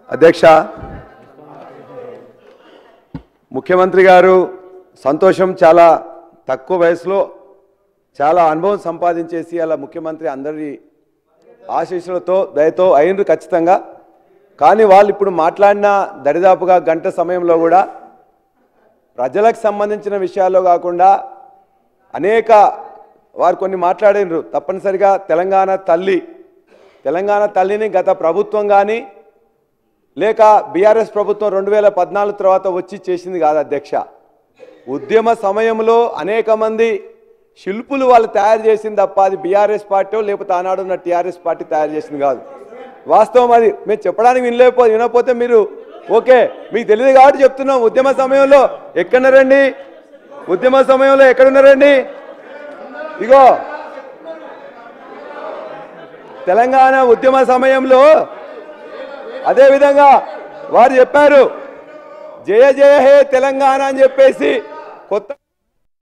అధ్యక్ష ముఖ్యమంత్రి గారు సంతోషం చాలా తక్కువ వయసులో చాలా అనుభవం సంపాదించేసి అలా ముఖ్యమంత్రి అందరి ఆశీస్సులతో దయతో అయినరు ఖచ్చితంగా. కానీ వాళ్ళు ఇప్పుడు మాట్లాడిన దరిదాపుగా గంట సమయంలో కూడా ప్రజలకు సంబంధించిన విషయాల్లో కాకుండా అనేక వారు కొన్ని మాట్లాడినరు. తప్పనిసరిగా తెలంగాణ తల్లిని గత ప్రభుత్వం కానీ లేక బీఆర్ఎస్ ప్రభుత్వం 2014 తర్వాత వచ్చి చేసింది కాదు అధ్యక్ష. ఉద్యమ సమయంలో అనేక మంది శిల్పులు వాళ్ళు తయారు చేసింది తప్ప అది బీఆర్ఎస్ పార్టీ లేకపోతే ఆనాడు ఉన్న టీఆర్ఎస్ పార్టీ తయారు చేసింది కాదు. వాస్తవం అది. మేము చెప్పడానికి వినకపోతే మీరు ఓకే మీకు తెలియదు కాబట్టి చెప్తున్నాం. ఉద్యమ సమయంలో ఎక్కడున్నారండి? ఉద్యమ సమయంలో ఎక్కడున్నారండి? ఇగో తెలంగాణ ఉద్యమ సమయంలో అదేవిధంగా వారు చెప్పారు జయ జయ హే తెలంగాణ అని చెప్పేసి కొత్త